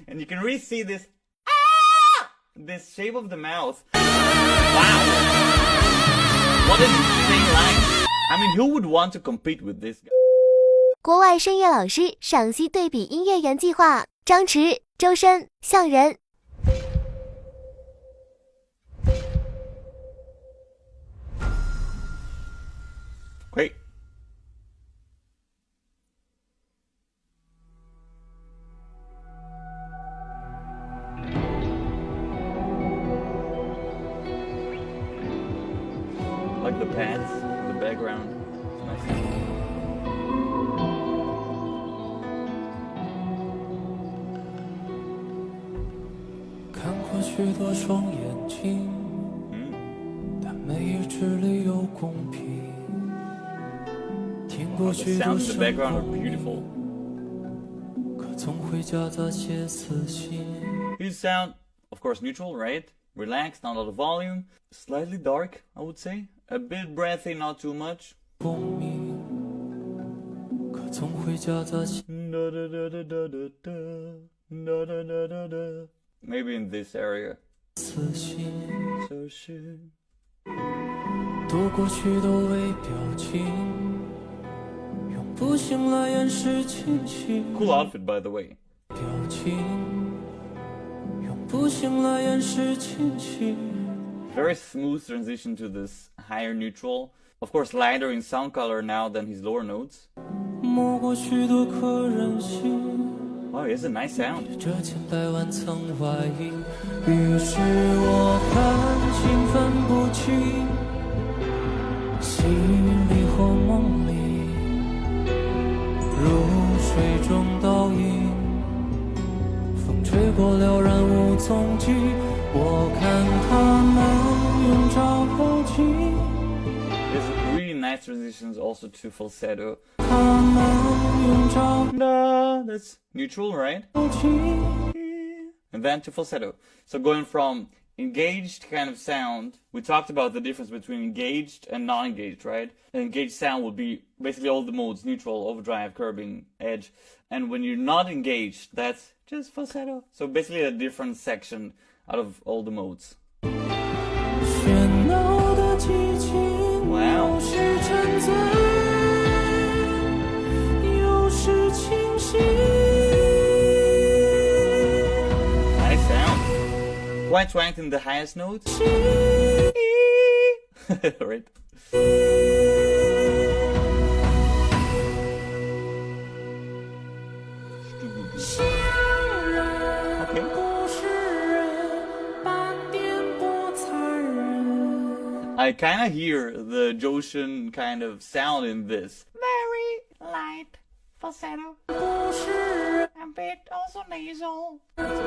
And you can really see this shape of the mouth. Wow. What an insane line. I mean, who would want to compete with this guy? 国外声乐老师赏析对比音乐缘计划张弛、周深、向仁。Great. Like the pads in the background. It's nice. 看过许多双眼睛，但没一只里有公平。听过许多声光，可总会夹杂些私心。 His sound, of course, neutral, right? Relaxed, not a lot of volume. Slightly dark, I would say. A bit breathy, not too much. 共鸣，可总会夹杂些。 Maybe in this area. 私心。度过许多微表情，用不幸来掩饰清醒。 Cool outfit, by the way. 表情，用不幸来掩饰清醒。 Very smooth transition to this higher neutral. Of course, lighter in sound color now than his lower notes. 摸过许多颗人心。 Wow, he has a nice sound. 这千百万层外衣，于是我看清分不清，戏里或梦里，如水中倒影，风吹过了然无踪迹。我看他们用照后镜。 There's really nice transitions also to falsetto. 他们用照 That's neutral, right? And then to falsetto. So going from engaged kind of sound, we talked about the difference between engaged and non-engaged, right? An engaged sound would be basically all the modes, neutral, overdrive, curbing, edge. And when you're not engaged, that's just falsetto. So basically a different section out of all the modes. Wow. Nice sound. Quite swanked in the highest note. Right. I kind of hear the Joshin kind of sound in this. Very light falsetto. A bit also nasal. It's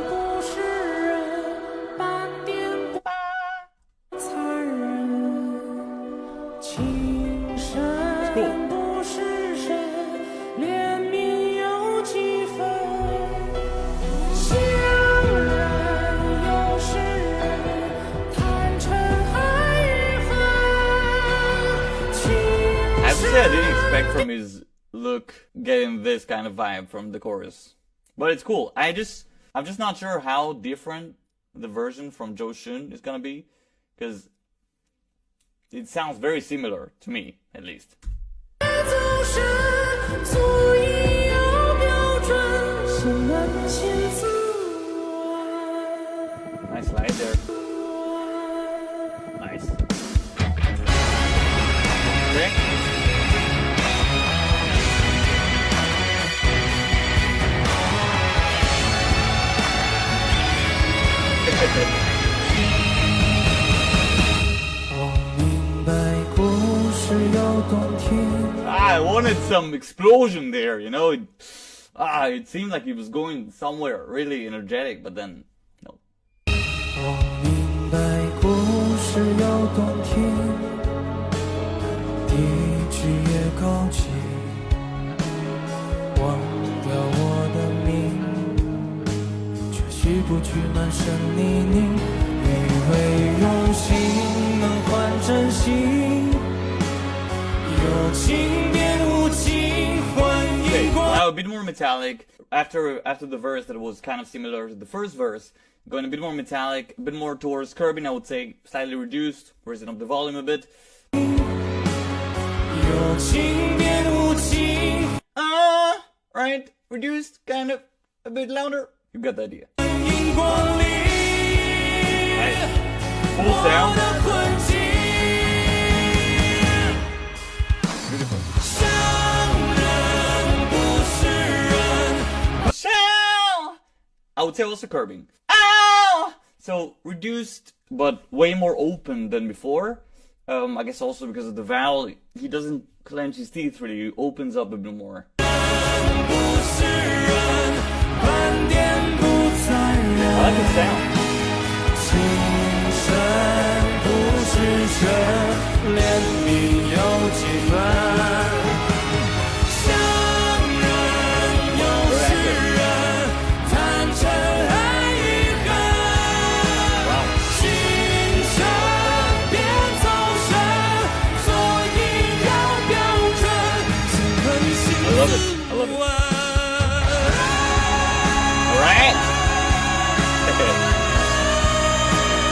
cool. I didn't expect from his look getting this kind of vibe from the chorus, but it's cool. I'm just not sure how different the version from Joshin is gonna be, because it sounds very similar to me, at least. Nice slide there. Nice. Okay. I wanted some explosion there, you know. It seemed like he was going somewhere really energetic, but then no. Okay, now a bit more metallic. After the verse that was kind of similar to the first verse, going a bit more metallic, a bit more towards curbing, I would say, slightly reduced, raising up the volume a bit. Right, reduced, kind of, a bit louder. You got the idea. Nice. Full sound. Beautiful. I would say also curbing. Ow! So reduced, but way more open than before. I guess also because of the vowel, he doesn't clench his teeth really, he opens up a bit more. I like the sound. I love it. Alright.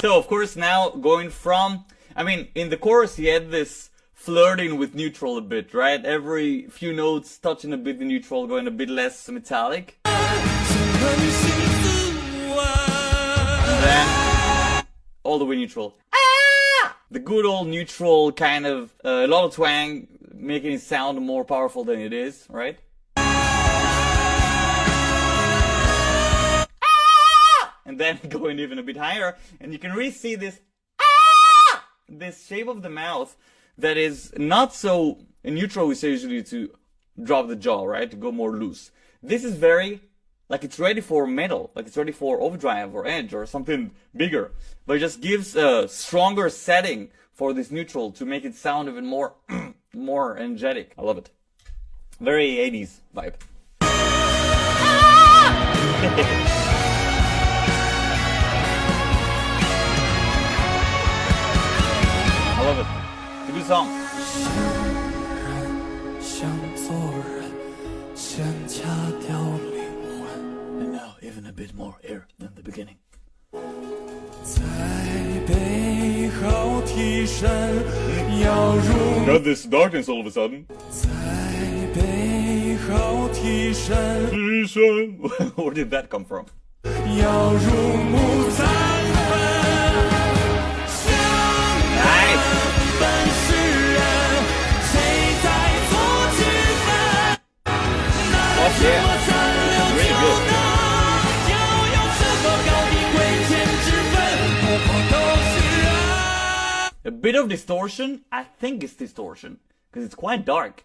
So of course now going from, I mean, in the chorus he had this flirting with neutral a bit, right? Every few notes touching a bit the neutral, going a bit less metallic. And then all the way neutral. The good old neutral kind of, a lot of twang, making it sound more powerful than it is, right? And then going even a bit higher, and you can really see this this shape of the mouth that is not so, in neutral we say usually to drop the jaw, right? To go more loose. This is very, like it's ready for metal, like it's ready for overdrive or edge or something bigger. But it just gives a stronger setting for this neutral to make it sound even more, more energetic. I love it. Very 80s vibe. I love it. It's a good song. And now even a bit more air than the beginning. Got this darkness all of a sudden. Where did that come from? Nice. Oh yeah. Really good. A bit of distortion, I think it's distortion, because it's quite dark.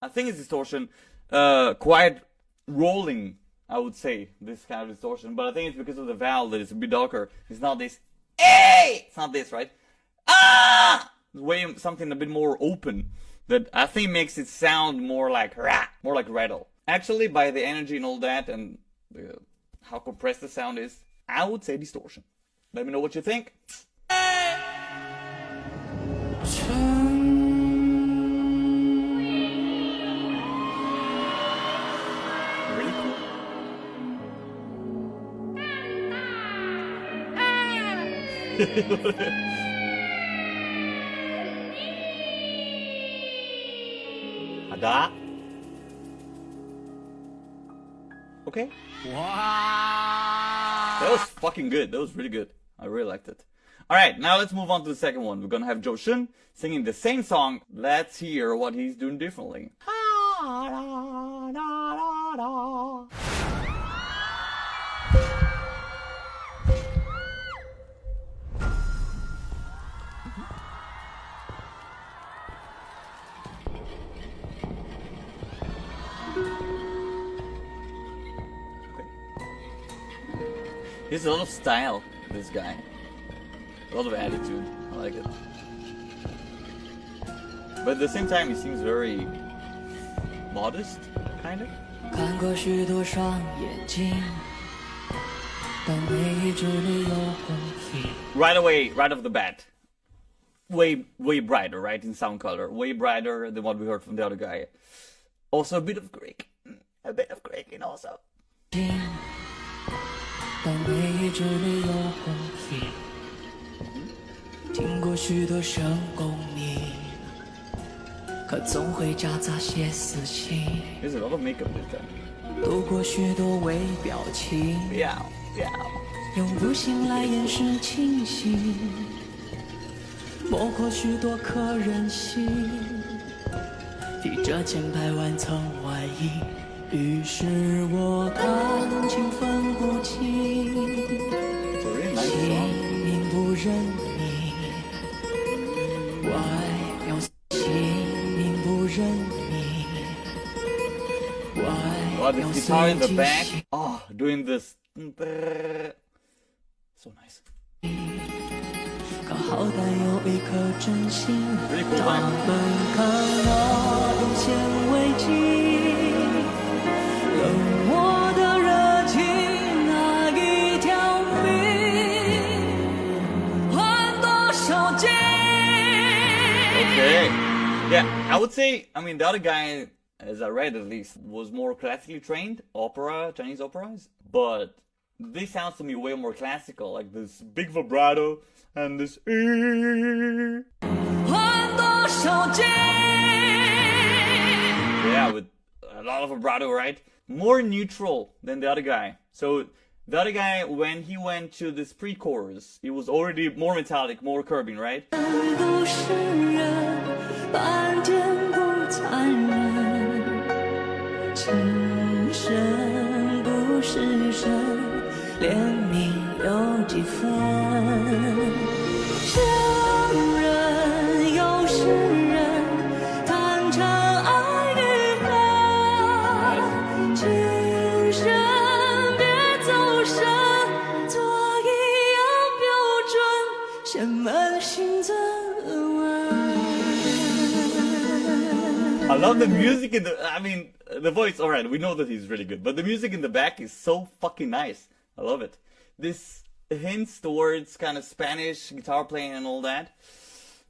I think it's distortion, quite rolling, I would say, this kind of distortion, but I think it's because of the vowel that it's a bit darker. It's not this, it's not this, right? It's way something a bit more open, that I think makes it sound more like rattle. Actually, by the energy and all that, and how compressed the sound is, I would say distortion. Let me know what you think. Really cool. Ada? Okay. Wow. That was fucking good. That was really good. I really liked it. Alright, now let's move on to the second one. We're gonna have Jo Shun singing the same song. Let's hear what he's doing differently. He has a lot of style, this guy. A lot of attitude. I like it. But at the same time, he seems very modest, kind of. Right away, right off the bat. way brighter, right? In sound color, way brighter than what we heard from the other guy. Also a bit of creaking also. 但每一支里有红笔，听过许多声共鸣，可总会夹杂些私情。There's a lot of makeup this time. 读过许多微表情， Yeah. 用不幸来掩饰清醒，模糊许多可人性，披着千百万层外衣。于是我看清分不清， It's a really nice 心 song. 明不认命，外表心明不认命，外 Oh, 表 this 随 guitar in the 即 back. 心。 Oh, doing this. So nice. 可好歹有一颗真心， Really cool 他 vibe. 们看我用显微镜，冷漠的热情，那一条命，换多少金？ Okay. Yeah, I would say, I mean, the other guy, as I read at least, was more classically trained, Chinese operas. But this sounds to me way more classical, like this big vibrato and this. 换多少金？ Yeah, with a lot of vibrato, right? More neutral than the other guy. So the other guy, when he went to this pre-chorus, it was already more metallic, more curbing, right? 都是人，半点不残忍，情深不是深，怜悯有几分，伤人又是人，坦诚爱与恨，情深别走神，做一样标准，先扪心自问。 I love the music in the. I mean, the voice. All right, we know that he's really good, but the music in the back is so fucking nice. I love it. This hints towards kind of Spanish guitar playing and all that.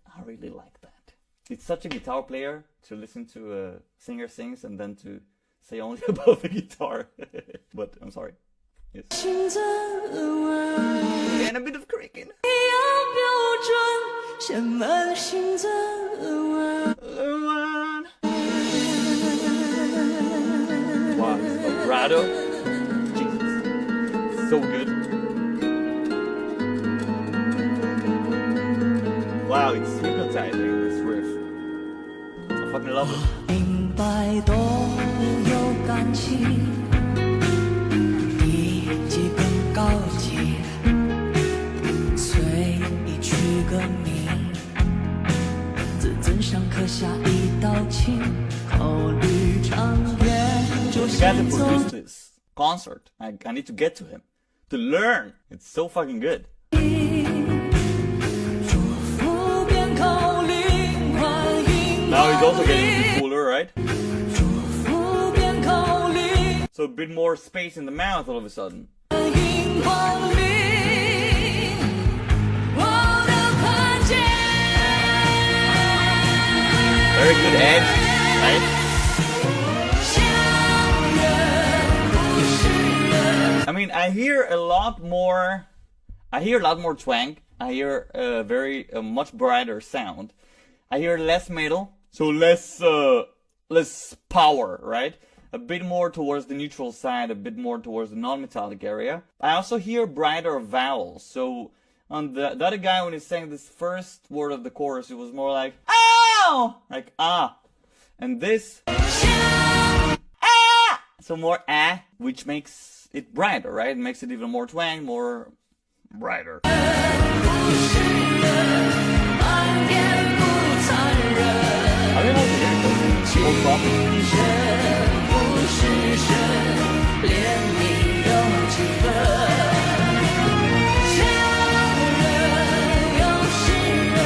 I really like that. It's such a guitar player to listen to a singer sings and then to say only about the guitar. But I'm sorry. Yes. 心自问， And a bit of creaking. 一样标准，先扪心自问。 Wow, this vibrato. Jesus. So good. Wow, it's hypnotizing, this riff. I fucking love it. 明白动物有感情，一级更高级，随意取个名，自尊上刻下一道情，考虑长远就 The guy 先 that 走。 produced this concert, I need to get to him. To learn. It's so fucking good. 祝福变口令，快迎 Now he's also getting a bit cooler, right? 祝福变口令， So a bit more space in the mouth all of a sudden. 快迎光临，我的看见。 Very good edge, right? 相认不是人。 I mean, I hear a lot more twang. I hear a much brighter sound. I hear less metal, so less power, right? A bit more towards the neutral side, a bit more towards the non-metallic area. I also hear brighter vowels. So on the other guy, when he sang this first word of the chorus, it was more like ow, like ah, and this ah, so more ah, which makes it brighter, right? It makes it even more twang, more brighter. 满天不残忍， I don't know if it's more soft. 人不是神，怜悯有几分。强人又是人，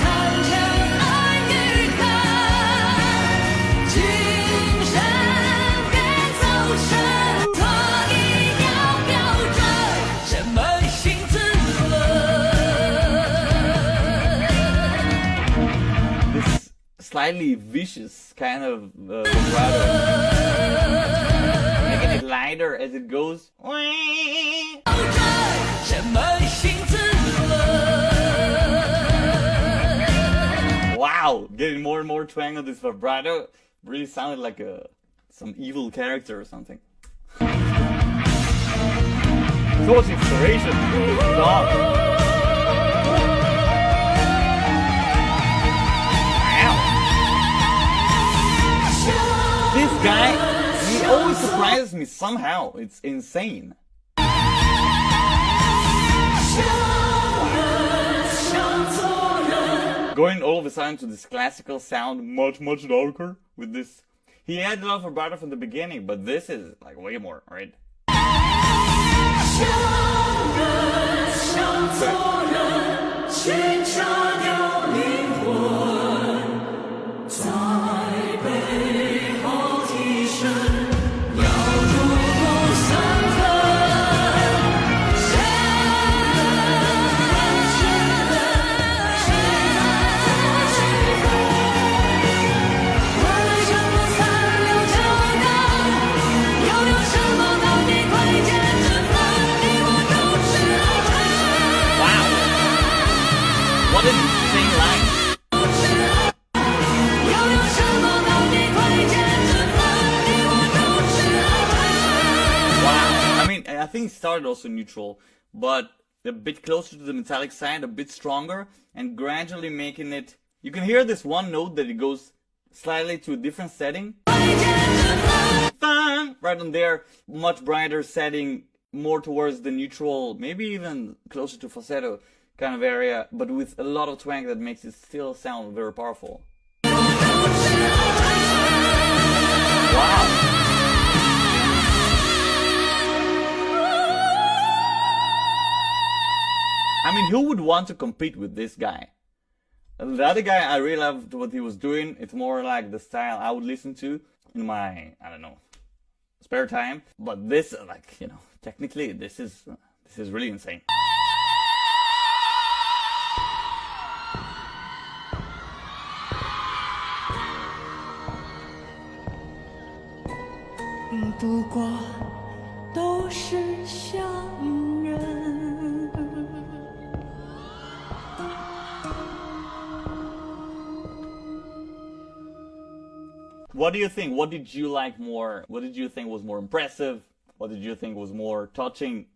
坦诚爱与恨，精神别走神，做一条标准，先扪心自问。slightly vicious kind of vibrato, making it lighter as it goes. Wow, getting more and more twang on this vibrato. Really sounded like some evil character or something. So much inspiration. Wow. This guy, he always surprises me somehow. It's insane. Going all of a sudden to this classical sound, much darker with this. He had a lot of vibrato from the beginning, but this is like way more, right? What an insane line. Wow. I mean, I think it started also neutral, but a bit closer to the metallic side, a bit stronger, and gradually making it... You can hear this one note that it goes slightly to a different setting. Right on there, much brighter setting, more towards the neutral, maybe even closer to falsetto kind of area, but with a lot of twang that makes it still sound very powerful. Wow! I mean, who would want to compete with this guy? The other guy, I really loved what he was doing. It's more like the style I would listen to in my, I don't know, spare time. But this, like, you know, technically, this is really insane. What do you think? What did you like more? What did you think was more impressive? What did you think was more touching?